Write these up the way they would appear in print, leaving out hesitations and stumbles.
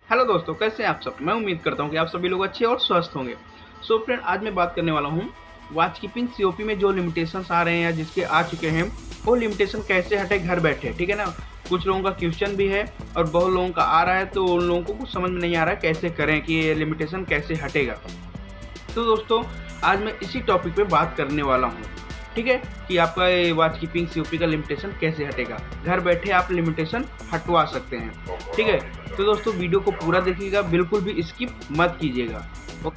Hello दोस्तों, कैसे हैं आप सब। मैं उम्मीद करता हूं कि आप सभी लोग अच्छे और स्वस्थ होंगे। सो फ्रेंड, आज मैं बात करने वाला हूं वॉच कीपिंग सीओपी में जो लिमिटेशंस आ रहे हैं या जिसके आ चुके हैं, वो लिमिटेशन कैसे हटे घर बैठे। ठीक है ना। कुछ लोगों का क्वेश्चन भी है और बहुत लोगों का आ रहा है, तो उन लोगों को कुछ समझ में नहीं आ रहा है कैसे करें कि ये लिमिटेशन कैसे हटेगा। तो दोस्तों, आज मैं इसी टॉपिक पे बात करने वाला हूँ। ठीक है, कि आपका ये वॉच कीपिंग सीओपी का लिमिटेशन कैसे हटेगा। घर बैठे आप लिमिटेशन हटवा सकते हैं। ठीक है, तो दोस्तों वीडियो को पूरा देखिएगा, बिल्कुल भी स्किप मत कीजिएगा।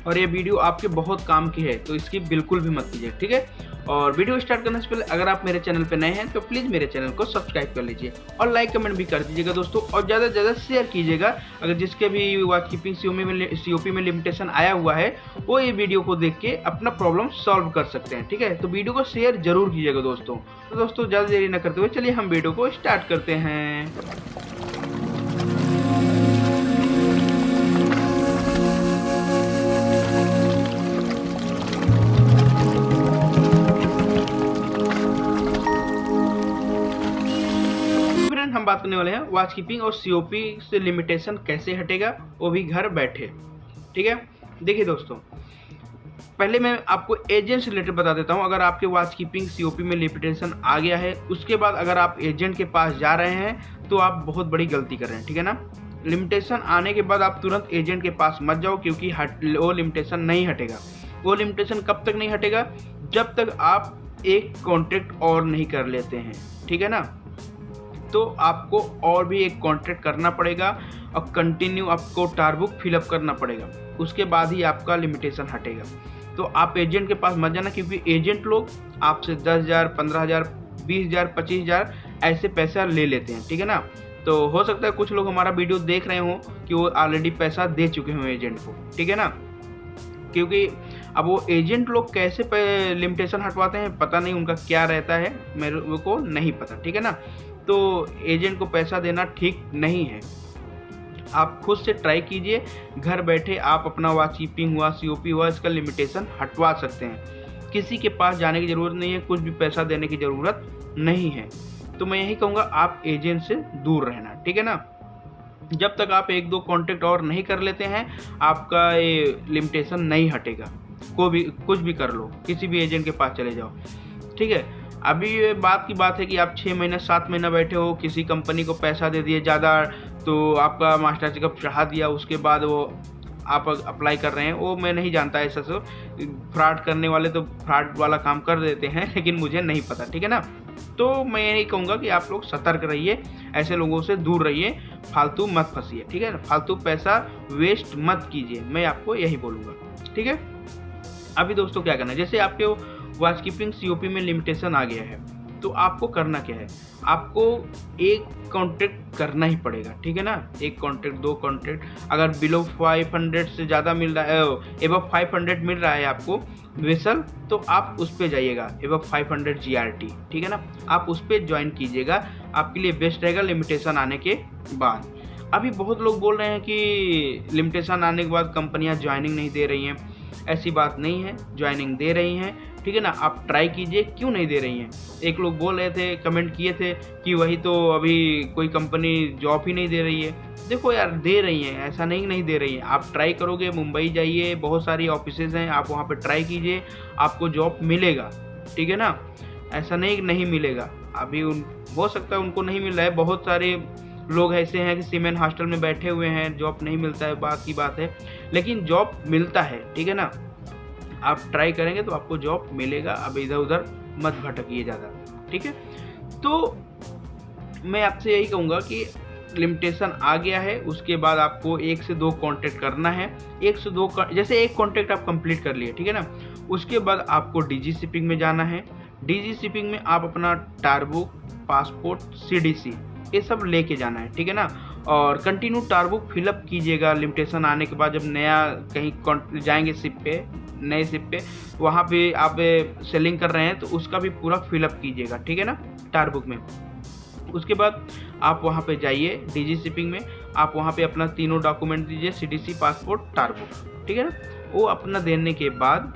और ये वीडियो आपके बहुत काम की है, तो स्किप बिल्कुल भी मत कीजिए। ठीक है, और वीडियो स्टार्ट करने से पहले अगर आप मेरे चैनल पे नए हैं तो प्लीज़ मेरे चैनल को सब्सक्राइब कर लीजिए और लाइक कमेंट भी कर दीजिएगा दोस्तों, और ज़्यादा से ज़्यादा शेयर कीजिएगा। अगर जिसके भी वॉच कीपिंग सीओपी में लिमिटेशन आया हुआ है, वो ये वीडियो को देख के अपना प्रॉब्लम सॉल्व कर सकते हैं। ठीक है, तो वीडियो को शेयर जरूर कीजिएगा दोस्तों। तो दोस्तों, ज़्यादा देरी न करते हुए चलिए हम वीडियो को स्टार्ट करते हैं। हम बात करने वाले हैं वॉच कीपिंग और सीओपी से लिमिटेशन कैसे हटेगा, वो भी घर बैठे। ठीक है, देखिए दोस्तों, पहले मैं आपको एजेंट से रिलेटेड बता देता हूं। अगर आपके वॉच कीपिंग सीओपी में लिमिटेशन आ गया है, उसके बाद अगर आप एजेंट के पास जा रहे हैं तो आप बहुत बड़ी गलती कर रहे हैं। ठीक है ना। लिमिटेशन आने के बाद आप तुरंत एजेंट के पास मत जाओ, क्योंकि वो लिमिटेशन नहीं हटेगा। वो लिमिटेशन कब तक नहीं हटेगा, जब तक आप एक कॉन्ट्रैक्ट और नहीं कर लेते हैं। ठीक है ना। तो आपको और भी एक कॉन्ट्रैक्ट करना पड़ेगा और कंटिन्यू आपको टारबुक फिलअप करना पड़ेगा, उसके बाद ही आपका लिमिटेशन हटेगा। तो आप एजेंट के पास मत जाना, क्योंकि एजेंट लोग आपसे 10,000, 15,000, 20,000, 25,000 ऐसे पैसा ले लेते हैं। ठीक है ना। तो हो सकता है कुछ लोग हमारा वीडियो देख रहे हों कि वो ऑलरेडी पैसा दे चुके हों एजेंट को। ठीक है ना, क्योंकि अब वो एजेंट लोग कैसे लिमिटेशन हटवाते हैं पता नहीं, उनका क्या रहता है मेरे को नहीं पता। ठीक है ना। तो एजेंट को पैसा देना ठीक नहीं है। आप खुद से ट्राई कीजिए, घर बैठे आप अपना वॉच कीपिंग हुआ, सीओपी हुआ, इसका लिमिटेशन हटवा सकते हैं। किसी के पास जाने की ज़रूरत नहीं है, कुछ भी पैसा देने की ज़रूरत नहीं है। तो मैं यही कहूँगा, आप एजेंट से दूर रहना। ठीक है ना। जब तक आप एक दो कॉन्ट्रैक्ट और नहीं कर लेते हैं, आपका ये लिमिटेशन नहीं हटेगा। कुछ भी कर लो, किसी भी एजेंट के पास चले जाओ। ठीक है। अभी ये बात की बात है कि आप 6 महीना 7 महीना बैठे हो, किसी कंपनी को पैसा दे दिए ज़्यादा, तो आपका मास्टर चेकअप चढ़ा दिया, उसके बाद वो आप अप्लाई कर रहे हैं। वो मैं नहीं जानता, ऐसा सो फ्रॉड करने वाले तो फ्रॉड वाला काम कर देते हैं, लेकिन मुझे नहीं पता। ठीक है ना। तो मैं यही कहूँगा कि आप लोग सतर्क रहिए, ऐसे लोगों से दूर रहिए, फालतू मत फंसिए। ठीक है ना। फालतू पैसा वेस्ट मत कीजिए, मैं आपको यही बोलूँगा। ठीक है। अभी दोस्तों क्या करना है, जैसे आपके वॉच कीपिंग सीओपी में लिमिटेशन आ गया है, तो आपको करना क्या है, आपको एक कॉन्ट्रैक्ट करना ही पड़ेगा। ठीक है ना। एक कॉन्ट्रैक्ट, दो कॉन्ट्रैक्ट, अगर बिलो 500 से ज़्यादा मिल रहा है, एबव 500 मिल रहा है आपको वेसल, तो आप उस पर जाइएगा, एबव 500 GRT। ठीक है ना। आप उस पर ज्वाइन कीजिएगा, आपके लिए बेस्ट रहेगा लिमिटेशन आने के बाद। अभी बहुत लोग बोल रहे हैं कि लिमिटेशन आने के बाद कंपनियां ज्वाइनिंग नहीं दे रही हैं। ऐसी बात नहीं है, ज्वाइनिंग दे रही हैं। ठीक है ना। आप ट्राई कीजिए, क्यों नहीं दे रही हैं। एक लोग बोल रहे थे, कमेंट किए थे कि वही तो अभी कोई कंपनी जॉब ही नहीं दे रही है। देखो यार, दे रही हैं, ऐसा नहीं दे रही हैं। आप ट्राई करोगे, मुंबई जाइए, बहुत सारी ऑफिसेज हैं, आप वहाँ पे ट्राई कीजिए, आपको जॉब मिलेगा। ठीक है ना। ऐसा नहीं मिलेगा। अभी हो सकता है उनको नहीं मिल रहा है, बहुत सारे लोग ऐसे हैं कि सीमेंट हॉस्टल में बैठे हुए हैं, जॉब नहीं मिलता है, बात की बात है, लेकिन जॉब मिलता है। ठीक है ना। आप ट्राई करेंगे तो आपको जॉब मिलेगा। अब इधर उधर मत भटकिए ज़्यादा। ठीक है। तो मैं आपसे यही कहूँगा कि लिमिटेशन आ गया है, उसके बाद आपको 1 से 2 कॉन्ट्रैक्ट करना है। 1 से 2 जैसे एक कॉन्ट्रैक्ट आप कंप्लीट कर लिए, ठीक है ना, उसके बाद आपको डीजी शिपिंग में जाना है। डीजी शिपिंग में आप अपना टारबुक, पासपोर्ट, CDC ये सब लेके जाना है। ठीक है ना। और कंटिन्यू टारबुक फिलअप कीजिएगा। लिमिटेशन आने के बाद जब नया कहीं जाएंगे शिप पे, नए शिप पे, वहाँ पे आप सेलिंग कर रहे हैं, तो उसका भी पूरा फिलअप कीजिएगा। ठीक है ना, टारबुक में। उसके बाद आप वहाँ पे जाइए डीजी शिपिंग में, आप वहाँ पे अपना तीनों डॉक्यूमेंट दीजिए, CDC, पासपोर्ट, टारबुक। ठीक है ना। वो अपना देने के बाद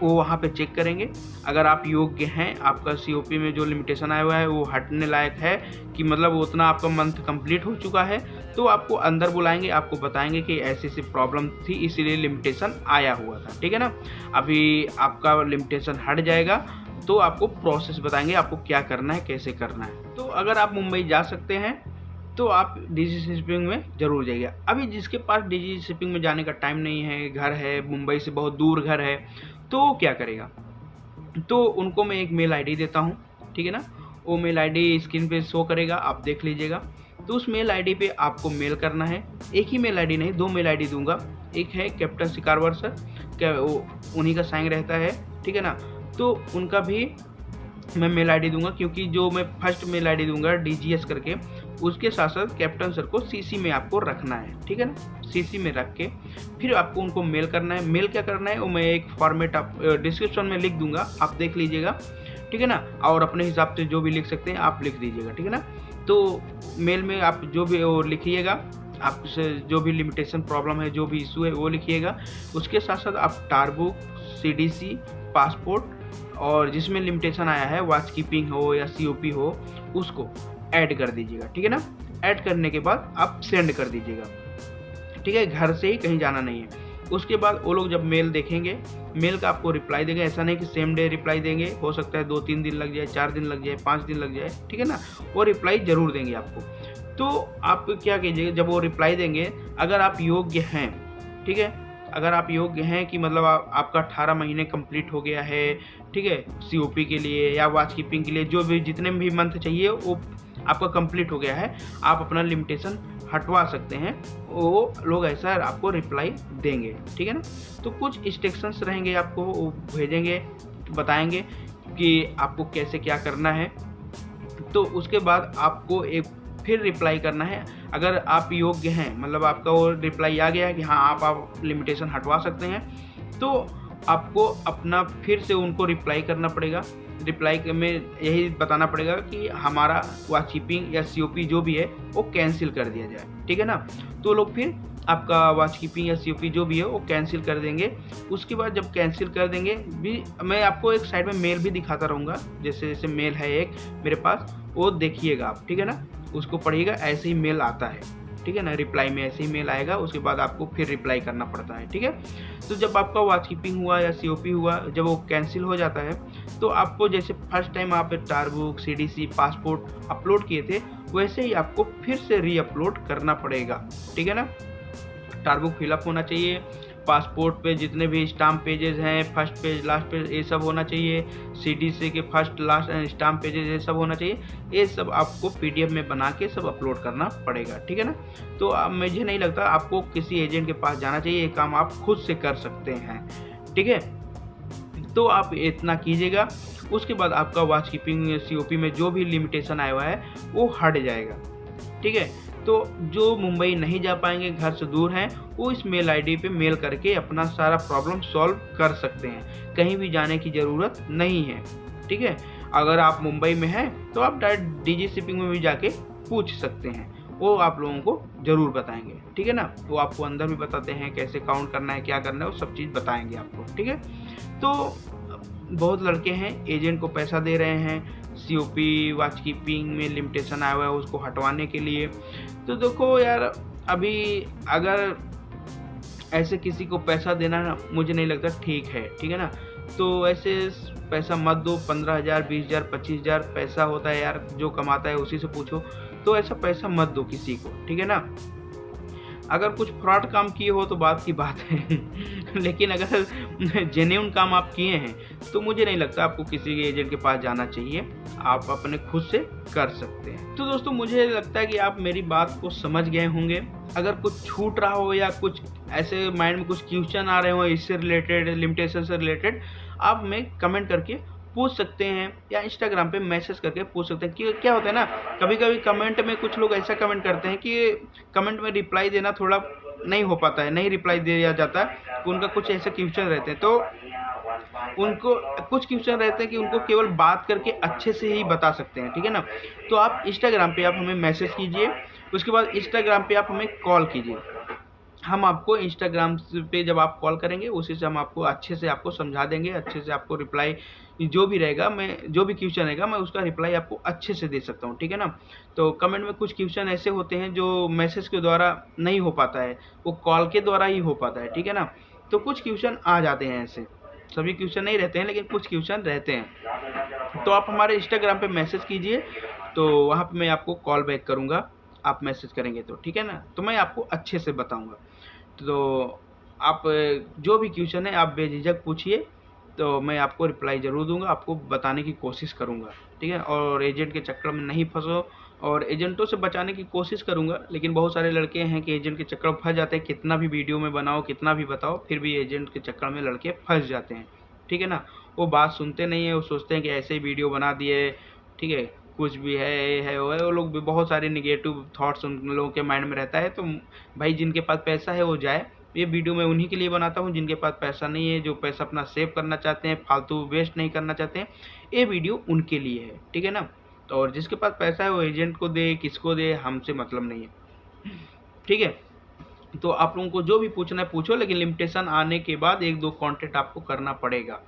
वो वहाँ पे चेक करेंगे। अगर आप योग्य हैं, आपका सीओपी में जो लिमिटेशन आया हुआ है वो हटने लायक है, कि मतलब उतना आपका मंथ कंप्लीट हो चुका है, तो आपको अंदर बुलाएंगे, आपको बताएंगे कि ऐसी ऐसी प्रॉब्लम थी इसीलिए लिमिटेशन आया हुआ था, ठीक है ना। अभी आपका लिमिटेशन हट जाएगा तो आपको प्रोसेस बताएंगे आपको क्या करना है, कैसे करना है। तो अगर आप मुंबई जा सकते हैं तो आप डीजी शिपिंग में ज़रूर जाइए। अभी जिसके पास डीजी शिपिंग में जाने का टाइम नहीं है, घर है मुंबई से बहुत दूर घर है, तो क्या करेगा, तो उनको मैं एक मेल आईडी देता हूँ, ठीक है ना। वो मेल आईडी स्क्रीन पे शो करेगा, आप देख लीजिएगा। तो उस मेल आईडी पे आपको मेल करना है। एक ही मेल आईडी नहीं, 2 मेल आईडी दूंगा। एक है कैप्टन शिकारवर सर, क्या वो उन्हीं का साइन रहता है, ठीक है ना। तो उनका भी मैं मेल आईडी दूंगा, क्योंकि जो मैं फर्स्ट मेल आईडी दूंगा DGS करके, उसके साथ साथ कैप्टन सर को CC में आपको रखना है, ठीक है ना। CC में रख के फिर आपको उनको मेल करना है। मेल क्या करना है वो मैं एक फॉर्मेट आप डिस्क्रिप्शन में लिख दूंगा, आप देख लीजिएगा, ठीक है ना। और अपने हिसाब से जो भी लिख सकते हैं आप लिख दीजिएगा, ठीक है ना। तो मेल में आप जो भी वो लिखिएगा, आपसे जो भी लिमिटेशन प्रॉब्लम है, जो भी इशू है वो लिखिएगा। उसके साथ साथ आप टारबुक, CDC, पासपोर्ट और जिसमें लिमिटेशन आया है वॉच कीपिंग हो या COP हो, उसको ऐड कर दीजिएगा, ठीक है ना। ऐड करने के बाद आप सेंड कर दीजिएगा, ठीक है। घर से ही कहीं जाना नहीं है। उसके बाद वो लोग जब मेल देखेंगे, मेल का आपको रिप्लाई देंगे। ऐसा नहीं कि सेम डे रिप्लाई देंगे, हो सकता है 2-3 दिन लग जाए, 4 दिन लग जाए, 5 दिन लग जाए, ठीक है ना। वो रिप्लाई ज़रूर देंगे आपको। तो आप क्या कीजिएगा, जब वो रिप्लाई देंगे, अगर आप योग्य हैं, ठीक है, अगर आप योग्य हैं कि मतलब आपका 18 महीने कंप्लीट हो गया है, ठीक है, COP के लिए या वॉच कीपिंग के लिए, जो भी जितने भी मंथ चाहिए वो आपका कंप्लीट हो गया है, आप अपना लिमिटेशन हटवा सकते हैं। वो लोग ऐसा आपको रिप्लाई देंगे, ठीक है ना। तो कुछ इंस्ट्रक्शंस रहेंगे, आपको वो भेजेंगे, बताएंगे कि आपको कैसे क्या करना है। तो उसके बाद आपको एक फिर रिप्लाई करना है। अगर आप योग्य हैं, मतलब आपका वो रिप्लाई आ गया है कि हाँ आप लिमिटेशन हटवा सकते हैं, तो आपको अपना फिर से उनको रिप्लाई करना पड़ेगा। रिप्लाई में यही बताना पड़ेगा कि हमारा वॉच कीपिंग या COP जो भी है वो कैंसिल कर दिया जाए, ठीक है ना। तो लोग फिर आपका वॉच कीपिंग या COP जो भी है वो कैंसिल कर देंगे। उसके बाद जब कैंसिल कर देंगे भी, मैं आपको एक साइड में मेल भी दिखाता रहूँगा, जैसे जैसे मेल है एक मेरे पास, वो देखिएगा आप, ठीक है ना। उसको पढ़िएगा, ऐसे ही मेल आता है, ठीक है ना। रिप्लाई में ऐसे ही मेल आएगा, उसके बाद आपको फिर रिप्लाई करना पड़ता है, ठीक है। तो जब आपका वॉच कीपिंग हुआ या COP हुआ, जब वो कैंसिल हो जाता है, तो आपको जैसे फर्स्ट टाइम आप टारबुक, CDC, पासपोर्ट अपलोड किए थे, वैसे ही आपको फिर से रीअपलोड करना पड़ेगा, ठीक है ना। टारबुक फिलअप होना चाहिए, पासपोर्ट पे जितने भी स्टाम्प पेजेस हैं, फर्स्ट पेज लास्ट पेज ये सब होना चाहिए, CDC के फर्स्ट लास्ट स्टाम्प पेजेस ये सब होना चाहिए। ये सब आपको PDF में बना के सब अपलोड करना पड़ेगा, ठीक है ना। तो मुझे नहीं लगता आपको किसी एजेंट के पास जाना चाहिए, ये काम आप खुद से कर सकते हैं, ठीक है। तो आप इतना कीजिएगा। उसके बाद आपका वॉच कीपिंग COP में जो भी लिमिटेशन आया हुआ है वो हट जाएगा, ठीक है। तो जो मुंबई नहीं जा पाएंगे, घर से दूर हैं, वो इस मेल आईडी पे मेल करके अपना सारा प्रॉब्लम सॉल्व कर सकते हैं। कहीं भी जाने की ज़रूरत नहीं है, ठीक है। अगर आप मुंबई में हैं तो आप डायरेक्ट डीजी शिपिंग में भी जाके पूछ सकते हैं, वो आप लोगों को ज़रूर बताएंगे, ठीक है ना। वो आपको अंदर भी बताते हैं कैसे काउंट करना है, क्या करना है, वो सब चीज़ बताएंगे आपको, ठीक है। तो बहुत लड़के हैं एजेंट को पैसा दे रहे हैं COP वॉच कीपिंग में लिमिटेशन आया हुआ है उसको हटवाने के लिए। तो देखो यार, अभी अगर ऐसे किसी को पैसा देना मुझे नहीं लगता ठीक है ना। तो ऐसे पैसा मत दो, 15,000, 20,000, 25,000 पैसा होता है यार, जो कमाता है उसी से पूछो। तो ऐसा पैसा मत दो किसी को, ठीक है ना। अगर कुछ फ्रॉड काम किए हो तो बात की बात है लेकिन अगर जेन्युइन काम आप किए हैं तो मुझे नहीं लगता आपको किसी एजेंट के पास जाना चाहिए, आप अपने खुद से कर सकते हैं। तो दोस्तों मुझे लगता है कि आप मेरी बात को समझ गए होंगे। अगर कुछ छूट रहा हो या कुछ ऐसे माइंड में कुछ क्वेश्चन आ रहे हो इससे रिलेटेड, लिमिटेशन से रिलेटेड, आप में कमेंट करके पूछ सकते हैं या इंस्टाग्राम पे मैसेज करके पूछ सकते हैं। कि क्या होता है ना, कभी कभी कमेंट में कुछ लोग ऐसा कमेंट करते हैं कि कमेंट में रिप्लाई देना थोड़ा नहीं हो पाता है, नहीं रिप्लाई दिया जाता है। तो उनका कुछ ऐसे क्वेश्चन रहते हैं, तो उनको कुछ क्वेश्चन रहते हैं कि उनको केवल बात करके अच्छे से ही बता सकते हैं, ठीक है ना। तो आप इंस्टाग्राम पे आप हमें मैसेज कीजिए, उसके बाद इंस्टाग्राम पे आप हमें कॉल कीजिए। हम आपको इंस्टाग्राम पे जब आप कॉल करेंगे उसी से हम आपको अच्छे से आपको समझा देंगे, अच्छे से आपको रिप्लाई जो भी रहेगा, मैं जो भी क्वेश्चन रहेगा मैं उसका रिप्लाई आपको अच्छे से दे सकता हूँ, ठीक है ना। तो कमेंट में कुछ क्वेश्चन ऐसे होते हैं जो मैसेज के द्वारा नहीं हो पाता है, वो कॉल के द्वारा ही हो पाता है, ठीक है ना। तो कुछ क्वेश्चन आ जाते हैं ऐसे, सभी क्वेश्चन नहीं रहते हैं लेकिन कुछ क्वेश्चन रहते हैं। तो आप हमारे इंस्टाग्राम पे मैसेज कीजिए, तो वहाँ पे मैं आपको कॉल बैक करूँगा, आप मैसेज करेंगे तो, ठीक है ना। तो मैं आपको अच्छे से बताऊँगा। तो आप जो भी क्वेश्चन है आप बेझिझक पूछिए, तो मैं आपको रिप्लाई ज़रूर दूँगा, आपको बताने की कोशिश करूँगा, ठीक है। और एजेंट के चक्कर में नहीं फँसो, और एजेंटों से बचाने की कोशिश करूँगा, लेकिन बहुत सारे लड़के हैं कि एजेंट के चक्कर में फँस जाते हैं, कितना भी वीडियो में बनाओ, कितना भी बताओ, फिर भी एजेंट के चक्कर में लड़के फँस जाते हैं, ठीक है ना। वो बात सुनते नहीं है, वो सोचते हैं कि ऐसे ही वीडियो बना दिए, ठीक है, कुछ भी है, ये है, वो है, वो लोग भी बहुत सारे नेगेटिव थॉट्स उन लोगों के माइंड में रहता है। तो भाई जिनके पास पैसा है वो जाए, ये वीडियो मैं उन्हीं के लिए बनाता हूँ जिनके पास पैसा नहीं है, जो पैसा अपना सेव करना चाहते हैं, फालतू वेस्ट नहीं करना चाहते हैं, ये वीडियो उनके लिए है, ठीक है ना। तो और जिसके पास पैसा है वो एजेंट को दे, किसको दे, हमसे मतलब नहीं है, ठीक है। तो आप लोगों को जो भी पूछना है पूछो, लेकिन लिमिटेशन आने के बाद 1-2 कॉन्टैक्ट आपको करना पड़ेगा,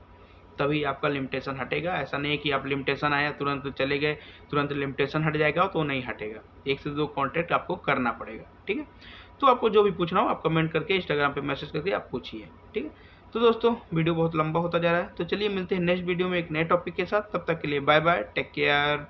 तभी आपका लिमिटेशन हटेगा। ऐसा नहीं है कि आप लिमिटेशन आया तुरंत चले गए, तुरंत लिमिटेशन हट जाएगा, तो नहीं हटेगा, 1 से 2 कॉन्टैक्ट आपको करना पड़ेगा, ठीक है। तो आपको जो भी पूछना हो आप कमेंट करके इंस्टाग्राम पे मैसेज करके आप पूछिए, ठीक है। तो दोस्तों वीडियो बहुत लंबा होता जा रहा है, तो चलिए मिलते हैं नेक्स्ट वीडियो में एक नए टॉपिक के साथ। तब तक के लिए बाय बाय, टेक केयर।